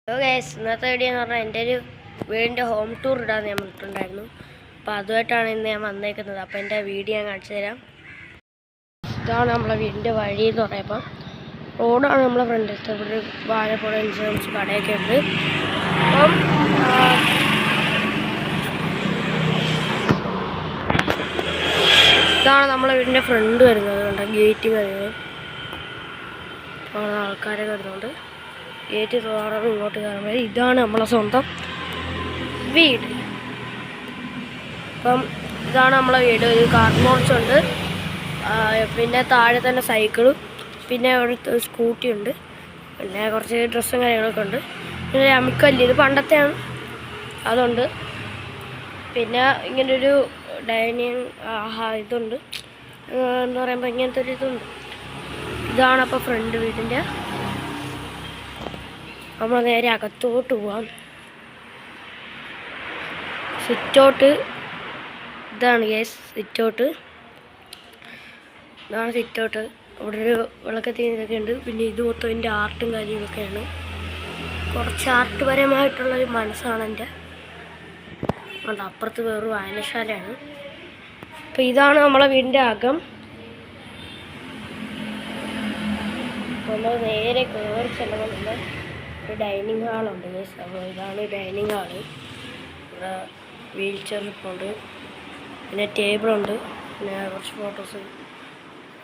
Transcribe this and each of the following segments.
Hello guys, ഇന്നത്തെ video എന്ന് പറഞ്ഞാൽ എൻ്റെ ഒരു വീടിൻ്റെ ഹോം ടൂർ ഇടാൻ ഞാൻ വന്നിട്ടുണ്ടായിരുന്നു. അപ്പോൾ അതുമായിട്ടാണ് ഇന്ന് ഞാൻ വന്നേക്കുന്നത്. അപ്പോൾ എൻ്റെ വീഡിയോ ഞാൻ കാണിച്ചു തരാം. ഇതാണ് നമ്മളെ വീടിൻ്റെ വഴി എന്ന് പറയുമ്പോൾ റോഡാണ് നമ്മളെ ഫ്രണ്ടിലത്തെ. ഇവിടെ ഒരു വാഴപ്പുഴ ഇൻഷുറൻസ് കടയൊക്കെ ഉണ്ട്. അപ്പം ഇതാണ് നമ്മളെ വീടിൻ്റെ ഫ്രണ്ട് വരുന്നത്. കണ്ടോ, ഗേറ്റ് വരുന്നത്. ആൾക്കാരൊക്കെ വരുന്നുണ്ട്. ഗേറ്റ് തുറന്ന് ഇങ്ങോട്ട് കയറുമ്പോൾ ഇതാണ് നമ്മളെ സ്വന്തം വീട്. അപ്പം ഇതാണ് നമ്മളെ വീട്. ഒരു കാർപോർച്ചുണ്ട്, പിന്നെ താഴെ തന്നെ സൈക്കിളും, പിന്നെ ഒരു സ്കൂട്ടി ഉണ്ട്, പിന്നെ കുറച്ച് ഡ്രസ്സും കാര്യങ്ങളൊക്കെ ഉണ്ട്. പിന്നെ അമ്മിക്കല്ല്, ഇത് പണ്ടത്തെയാണ്, അതുണ്ട്. പിന്നെ ഇങ്ങനൊരു ഡൈനിങ് ഇതുണ്ട്, എന്ന് പറയുമ്പോൾ ഇങ്ങനത്തെ ഒരു ഇതുണ്ട്. ഇതാണ് അപ്പോൾ ഫ്രണ്ട് വീടിൻ്റെ. നമ്മൾ നേരെ അകത്തോട്ട് പോവാം. സിറ്റൗട്ട് ഇതാണ് ഗൈസ്, സിറ്റൗട്ട് ഇതാണ് സിറ്റൗട്ട്. അവിടെ ഒരു വിളക്കത്തി ഇതൊക്കെ ഉണ്ട്. പിന്നെ ഇത് മൊത്തം എൻ്റെ ആർട്ടും കാര്യങ്ങളൊക്കെയാണ്. കുറച്ച് ആർട്ട് പരമായിട്ടുള്ളൊരു മനസ്സാണ് എൻ്റെ. അത് അപ്പുറത്ത് വേറൊരു വായനശാലയാണ്. അപ്പോൾ ഇതാണ് നമ്മളെ വീടിൻ്റെ അകം. നമ്മൾ നേരെ കയറി ചെല്ലണമെന്ന് ഒരു ഡൈനിങ് ഹാളുണ്ട് ഗൈസ്. അപ്പോൾ ഇതാണ് ഡൈനിങ് ഹാള്. ഇവിടെ വീൽ ചെയർ ഉണ്ട്, പിന്നെ ടേബിളുണ്ട്, പിന്നെ കുറച്ച് ഫോട്ടോസ്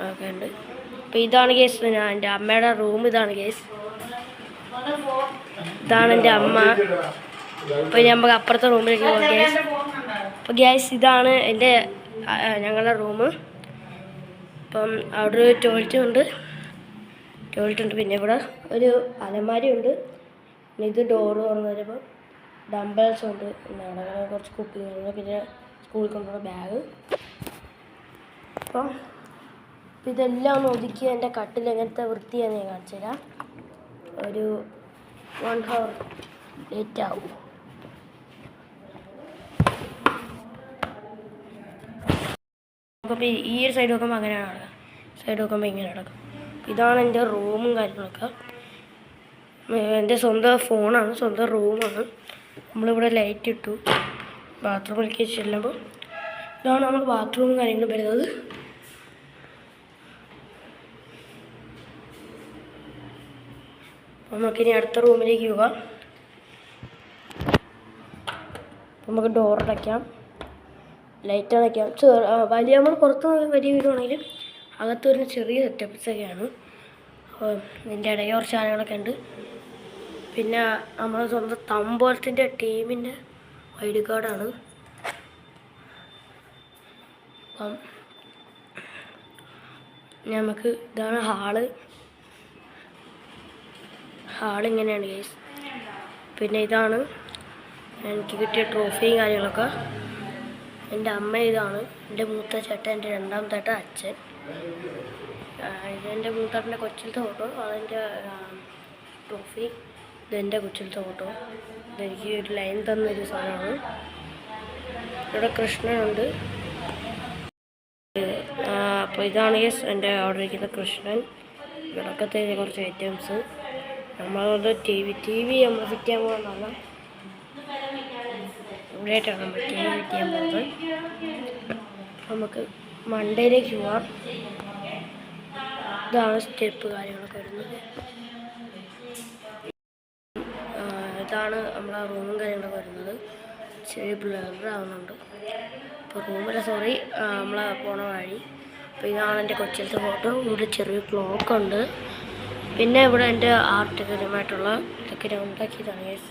ഒക്കെ ഉണ്ട്. അപ്പോൾ ഇതാണ് ഗൈസ് എൻ്റെ അമ്മയുടെ റൂം. ഇതാണ് ഗൈസ്, ഇതാണ് എൻ്റെ അമ്മ. അപ്പോൾ നമുക്ക് അപ്പുറത്തെ റൂമിലേക്ക് പോകാം ഗൈസ്. അപ്പോൾ ഗൈസ് ഇതാണ് ഞങ്ങളുടെ റൂം. അപ്പം അവിടെ ഒരു ടോയ്ലറ്റ് ഉണ്ട്. പിന്നെ ഇവിടെ ഒരു അലമാരി ഉണ്ട്. പിന്നെ ഇത് ഡോറ് തുറന്ന് വരുമ്പോൾ ഡംബൽസ് ഉണ്ട്, പിന്നെ അവിടെ കുറച്ച് കുപ്പികളുണ്ട്, പിന്നെ സ്കൂളിൽ കൊണ്ടുള്ള ബാഗ്. അപ്പം ഇതെല്ലാം ഒന്ന് ഒതുക്കി എൻ്റെ കട്ടിൽ എങ്ങനത്തെ വൃത്തിയാന്ന് ഞാൻ കാണിച്ചു തരാം. ഒരു 1 hour ലേറ്റ് ആവും. അപ്പോൾ ഈ ഒരു സൈഡ് നോക്കുമ്പോൾ അങ്ങനെയാണ് നടക്കുക, സൈഡ് നോക്കുമ്പോൾ ഇങ്ങനെ നടക്കും. ഇതാണ് എൻ്റെ റൂമും കാര്യങ്ങളൊക്കെ. എൻ്റെ സ്വന്തം ഫോണാണ്, സ്വന്തം റൂമാണ്. നമ്മളിവിടെ ലൈറ്റ് ഇട്ടു. ബാത്റൂമിലേക്ക് ചെല്ലുമ്പോൾ ഇതാണ് നമ്മൾ ബാത്റൂമും കാര്യങ്ങളും വരുന്നത്. നമുക്കിനി അടുത്ത റൂമിലേക്ക് പോകാം. നമുക്ക് ഡോർ അടയ്ക്കാം, ലൈറ്റ് അടയ്ക്കാം. വലിയ നമ്മൾ പുറത്ത് വലിയ വീടാണെങ്കിലും അകത്ത് വരുന്ന ചെറിയ സെറ്റപ്പ്സൊക്കെയാണ്. ഇതിൻ്റെ ഇടയിൽ കുറച്ച് സാധനങ്ങളൊക്കെ ഉണ്ട്. പിന്നെ നമ്മൾ സ്വന്തം തമ്പോലത്തിൻ്റെ ടീമിൻ്റെ ഐഡി കാർഡാണ്. അപ്പം നമുക്ക് ഇതാണ് ഹാളിങ്ങനെയാണ് ഗൈസ്. പിന്നെ ഇതാണ് എനിക്ക് കിട്ടിയ ട്രോഫിയും കാര്യങ്ങളൊക്കെ. എൻ്റെ അമ്മ ഇതാണ്, എൻ്റെ മൂത്ത ചേട്ടൻ, എൻ്റെ രണ്ടാമത്തെ ചേട്ടൻ, അച്ഛൻ. ഇതെൻ്റെ മൂത്താട്ടൻ്റെ കൊച്ചിലത്തെ ഫോട്ടോ, അതെൻ്റെ ട്രോഫി. ഇതെൻ്റെ കൊച്ചിലത്തെ ഫോട്ടോ. ഇതെനിക്ക് ഒരു ലൈൻ തന്നൊരു സാധനമാണ്. ഇവിടെ കൃഷ്ണനുണ്ട്. അപ്പോൾ ഇതാണ് യെസ് എൻ്റെ അവിടെ ഇരിക്കുന്ന കൃഷ്ണൻ. വിളക്കത്തെ കുറച്ച് ഐറ്റംസ്. നമ്മളത് ടി വി നമ്മൾ ഫിറ്റ് ചെയ്യാൻ പോകുന്നതാണ്. ഇവിടെയായിട്ടാണ് നമ്മൾ ടി വി ഫിറ്റ് ചെയ്യാൻ പോകുന്നത്. നമുക്ക് മണ്ടയിലേക്ക് പോവാം. ഇതാണ് സ്റ്റെപ്പ് കാര്യങ്ങളൊക്കെ വരുന്നത്. ഇതാണ് നമ്മളെ റൂമും കാര്യങ്ങളൊക്കെ വരുന്നത്. ചെറിയ ബ്ലറാവുന്നുണ്ട്. ഇപ്പോൾ റൂമിലെ നമ്മളെ പോണ വഴി. അപ്പോൾ ഇതാണ് എൻ്റെ കൊച്ചിലത്തെ ഫോട്ടോ. ഇവിടെ ചെറിയ ക്ലോക്ക് ഉണ്ട്. പിന്നെ ഇവിടെ എൻ്റെ ആർട്ടികരമായിട്ടുള്ള ഇതൊക്കെ ഞാൻ ഉണ്ടാക്കിയതാണ് ഗൈസ്.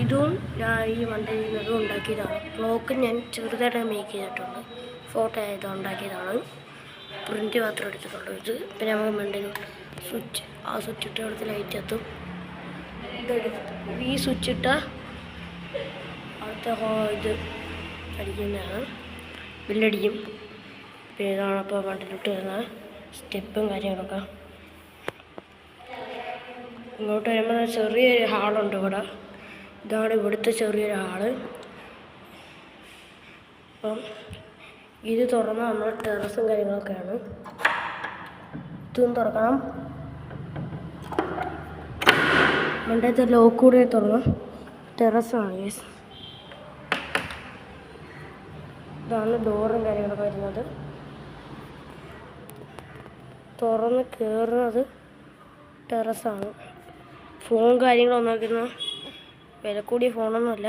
ഇതും ഞാൻ ഈ വണ്ടിയിൽ ഉണ്ടാക്കിയതാണ്. ക്ലോക്ക് ഞാൻ ചെറുതായിട്ട് മേക്ക് ചെയ്തിട്ടുണ്ട്. ഫോട്ടോ ആയത് ഉണ്ടാക്കിയതാണ്. പ്രിൻ്റ് മാത്രം എടുത്തിട്ടുള്ളൂ ഇത്. പിന്നെ നമുക്ക് മണ്ടയിൽ ആ സ്വിച്ച് ഇട്ട് അവിടുത്തെ ലൈറ്റ് എത്തും. ഈ സ്വിച്ച് ഇട്ട അവിടുത്തെ ഇത് അടിക്കുന്നതാണ്, ബില്ലടിക്കും. പിന്നെ ഇതാണ് അപ്പോൾ മണ്ടയിലിട്ട് വരുന്ന സ്റ്റെപ്പും കാര്യങ്ങളൊക്കെ. ഇങ്ങോട്ട് വരുമ്പോൾ ചെറിയൊരു ഹാളുണ്ട് ഇവിടെ. ഇതാണ് ഇവിടുത്തെ ചെറിയൊരു ഹാള്. അപ്പം ഇത് തുറന്നാൽ നമ്മുടെ ടെറസും കാര്യങ്ങളൊക്കെയാണ്. ഇതും തുറക്കണം. മണ്ടത്തെ ലോക്ക് കൂടെ തുറന്ന് ടെറസാണ് ഗൈസ്. ഇതാണ് ഡോറും കാര്യങ്ങളൊക്കെ വരുന്നത്. തുറന്ന് കയറുന്നത് ടെറസാണ്. ഫോൺ കാര്യങ്ങളൊന്നും നോക്കുന്ന വില കൂടിയ ഫോണൊന്നുമല്ല,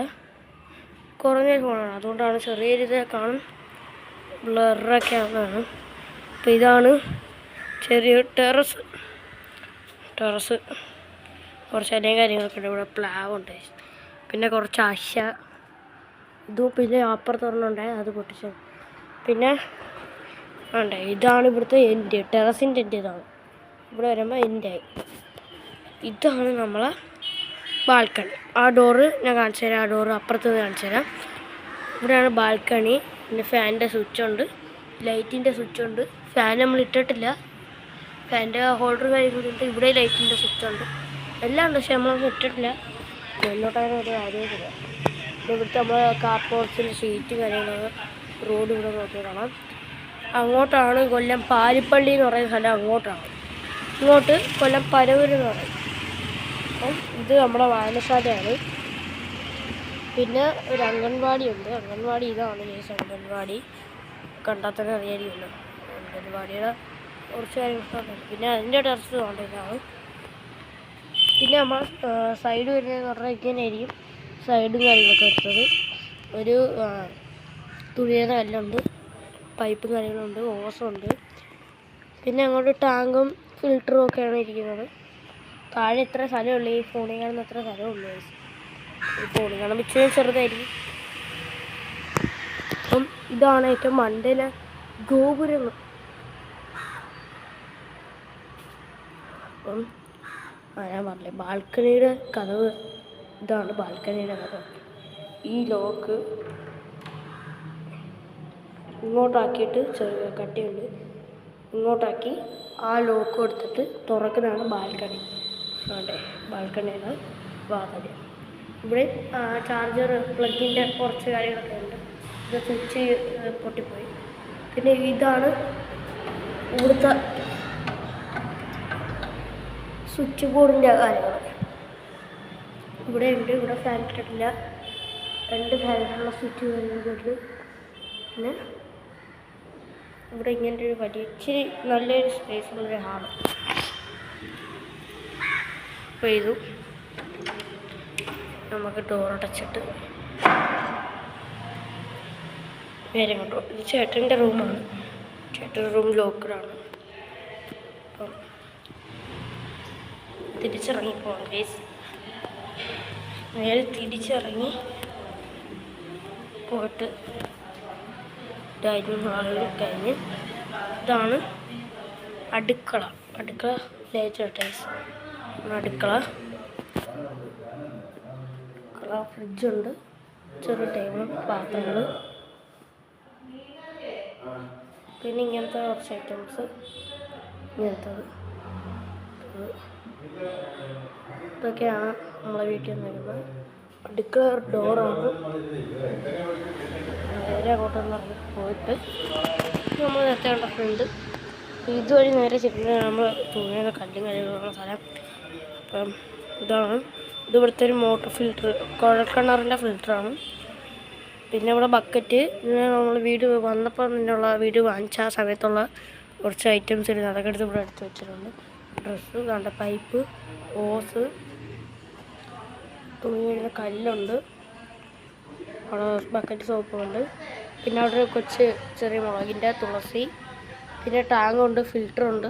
കുറഞ്ഞ ഫോണാണ്. അതുകൊണ്ടാണ് ചെറിയൊരു ഇത് കാണും, ബ്ലറൊക്കെ ആവുന്നതാണ്. അപ്പോൾ ഇതാണ് ചെറിയൊരു ടെറസ്. കുറച്ച് ഇലയും കാര്യങ്ങളൊക്കെ ഉണ്ട്. ഇവിടെ പ്ലാവുണ്ട്, പിന്നെ കുറച്ച് അശ ഇതും, പിന്നെ അപ്പുറത്തൊരെണ്ണമുണ്ടായി അത് പൊട്ടിച്ചത്. പിന്നെ ഉണ്ട്, ഇതാണ് ഇവിടുത്തെ എൻ്റെ ടെറസിൻ്റെ എൻ്റെ. ഇതാണ് ഇവിടെ വരുമ്പോൾ എൻ്റെ ആയി. ഇതാണ് നമ്മളെ ബാൽക്കണി. ആ ഡോറ് ഞാൻ കാണിച്ചു തരാം, ആ ഡോറ് അപ്പുറത്ത് നിന്ന് കാണിച്ചു തരാം. ഇവിടെയാണ് ബാൽക്കണി. പിന്നെ ഫാനിൻ്റെ സ്വിച്ചുണ്ട്, ലൈറ്റിൻ്റെ സ്വിച്ചുണ്ട്. ഫാൻ നമ്മൾ ഇട്ടിട്ടില്ല, ഫാനിൻ്റെ ഹോൾഡർ കാര്യങ്ങളുണ്ട്. ഇവിടെ ലൈറ്റിൻ്റെ സ്വിച്ചുണ്ട്, എല്ലാം ഉണ്ട്, പക്ഷെ നമ്മളൊന്നും ഇട്ടിട്ടില്ല. മുന്നോട്ടങ്ങനെ ഒരു കാര്യമില്ല. പിന്നെ ഇവിടുത്തെ നമ്മൾ കാർപോർട്സിൻ്റെ ഷീറ്റ് കാര്യങ്ങളൊക്കെ റോഡ് ഇവിടെ നോക്കി കാണാം. അങ്ങോട്ടാണ് കൊല്ലം പാരിപ്പള്ളി എന്ന് പറയുന്ന സ്ഥലം, അങ്ങോട്ടാണ്. ഇങ്ങോട്ട് കൊല്ലം പരവൂർ എന്ന് പറയും. അപ്പം ഇത് നമ്മുടെ വായനശാലയാണ്. പിന്നെ ഒരു അംഗൻവാടിയുണ്ട്. അംഗൻവാടി ഇതാണ് കേസ്. അംഗൻവാടി കണ്ടാൽ തന്നെ അറിയാതിരിക്കുന്നു. അംഗൻവാടിയുടെ കുറച്ച് കാര്യങ്ങളൊക്കെ. പിന്നെ അതിൻ്റെ ടെറസ് കൊണ്ടിട്ടാണ്. പിന്നെ നമ്മൾ സൈഡ് വരുന്നതെന്ന് പറഞ്ഞാൽ ഇങ്ങനെ ആയിരിക്കും സൈഡും കാര്യങ്ങളൊക്കെ വരുന്നത്. ഒരു തുണിയുടെ കല്ലുണ്ട്, പൈപ്പും കാര്യങ്ങളുണ്ട്, ഓസുണ്ട്. പിന്നെ അങ്ങോട്ട് ടാങ്കും ഫിൽറ്ററും ഒക്കെയാണ് ഇരിക്കുന്നത്. താഴെ ഇത്ര സ്ഥലമുള്ളൂ, ഈ ഫോണിൽ കാണുന്ന അത്ര സ്ഥലമുള്ളൂ. ഈ ഫോണിൽ കാണുമ്പോൾ ഇച്ചിരി ചെറുതായിരിക്കും. അപ്പം ഇതാണ് ഏറ്റവും മണ്ടയിലെ ഗോപുരങ്ങൾ. അപ്പം ഞാൻ പറഞ്ഞില്ലേ, ബാൽക്കണിയുടെ കതവ് ഇതാണ്. ബാൽക്കണിയുടെ കതവ് ഈ ലോക്ക് ഇങ്ങോട്ടാക്കിയിട്ട് ചെറിയ കട്ടിയുണ്ട്, ഇങ്ങോട്ടാക്കി ആ ലോക്ക് എടുത്തിട്ട് തുറക്കുന്നതാണ് ബാൽക്കണി. അതെ, ബാൽക്കണിയുടെ വാതിൽ. ഇവിടെ ചാർജർ പ്ലഗിൻ്റെ കുറച്ച് കാര്യങ്ങളൊക്കെ ഉണ്ട്. ഇത് സ്വിച്ച് പൊട്ടിപ്പോയി. പിന്നെ ഇതാണ് ഇവിടുത്തെ സ്വിച്ച് ബോർഡിൻ്റെ കാര്യങ്ങൾ. ഇവിടെ ഉണ്ട്, ഇവിടെ ഫാൻ ഇട്ടിട്ടില്ല, 2 ഫാനിലുള്ള സ്വിച്ച് കാര്യങ്ങളുണ്ട്. പിന്നെ ഇവിടെ ഇങ്ങനത്തെ ഒരു വലിയ ഇച്ചിരി നല്ലൊരു സ്പേസുള്ളൊരു ഹാള്. അപ്പോൾ ഇതും നമുക്ക് ഡോറടച്ചിട്ട് നേരെ കൊണ്ടു. ഇത് ചേട്ടൻ്റെ റൂമാണ്. ചേട്ടൻ്റെ റൂം ലോക്കറാണ്. അപ്പം തിരിച്ചിറങ്ങി പോകാം ഗൈസ്. നേരെ തിരിച്ചിറങ്ങി പോയിട്ട് ഡൈനിങ് ഹാളിൽ കഴിഞ്ഞ് ഇതാണ് അടുക്കള. ലേറ്റ് ടൈസ് അടുക്കള. ഫ്രിഡ്ജുണ്ട്, ചെറിയ ടേബിളും പാത്രങ്ങൾ, പിന്നെ ഇങ്ങനത്തെ കുറച്ച് ഐറ്റംസ്. ഇങ്ങനത്തത് ഇതൊക്കെയാണ് നമ്മളെ വീട്ടിൽ നിന്ന് വരുന്നത്. അടുക്കള ഡോറാണ്. നേരെ അങ്ങോട്ടൊന്ന് ഇറങ്ങി പോയിട്ട് നമ്മൾ നേരത്തെ കണ്ട ഫ്രണ്ട് ഇതുവഴി നേരെ ചെല്ലുന്നത് നമ്മൾ തുണിയുടെ കല്ലും കാര്യങ്ങളുള്ള സ്ഥലം. അപ്പം ഇതാണ് ഇത് ഇവിടുത്തെ ഒരു മോട്ടർ ഫിൽറ്റർ, കുഴൽക്കിണറിൻ്റെ ഫിൽറ്ററാണ്. പിന്നെ ഇവിടെ ബക്കറ്റ്, നമ്മൾ വീട് വന്നപ്പോൾ നിന്നുള്ള വീട് വാങ്ങിച്ച ആ സമയത്തുള്ള കുറച്ച് ഐറ്റംസ് ഉണ്ട്, അതൊക്കെ എടുത്ത് ഇവിടെ എടുത്ത് വെച്ചിട്ടുണ്ട്. ഡ്രസ്സ് കണ്ട, പൈപ്പ്, ഓസ്, തുണി കഴുകുന്ന കല്ലുണ്ട്, അവിടെ ബക്കറ്റ് സോപ്പുണ്ട്. പിന്നെ അവിടെ കൊച്ച് ചെറിയ മുളകിൻ്റെ തുളസി, പിന്നെ ടാങ്കുണ്ട്, ഫിൽറ്ററുണ്ട്,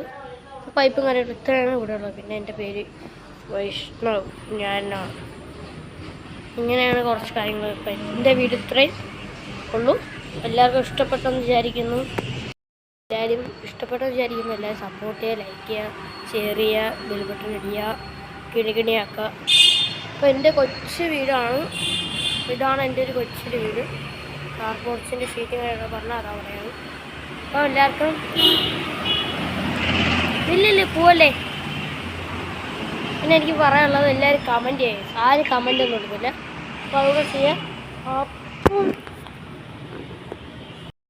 പൈപ്പും കാര്യങ്ങളും. ഇത്രയാണ് ഇവിടെ ഉള്ളത്. പിന്നെ എൻ്റെ പേര് വൈഷ്ണവ്, ഞാനാണ്. ഇങ്ങനെയാണ് കുറച്ച് കാര്യങ്ങൾ. ഇപ്പം എൻ്റെ വീട് ഇത്രയും ഉള്ളൂ. എല്ലാവർക്കും ഇഷ്ടപ്പെട്ടെന്ന് വിചാരിക്കുന്നു. എല്ലാവരും എല്ലാവരും സപ്പോർട്ട് ചെയ്യുക, ലൈക്ക് ചെയ്യുക, ഷെയർ ചെയ്യുക, ബെൽ ബട്ടൺ അടിക്കുക, കിണിയാക്കുക. അപ്പോൾ എൻ്റെ കൊച്ചു വീടാണ്. ഇതാണ് എൻ്റെ ഒരു കൊച്ചിൻ്റെ വീട്. കാർപോർട്സിൻ്റെ ഷീറ്റ് കാര്യങ്ങൾ പറഞ്ഞാൽ അതാ പറയുന്നത്. അപ്പോൾ എല്ലാവർക്കും ഇല്ല പോവല്ലേ. പിന്നെ എനിക്ക് പറയാനുള്ളത് എല്ലാവരും കമൻറ്റ് ചെയ്യും. ആരും കമൻ്റ് ഒന്നും എടുക്കില്ല. അപ്പോൾ അതുകൂടെ ചെയ്യാം.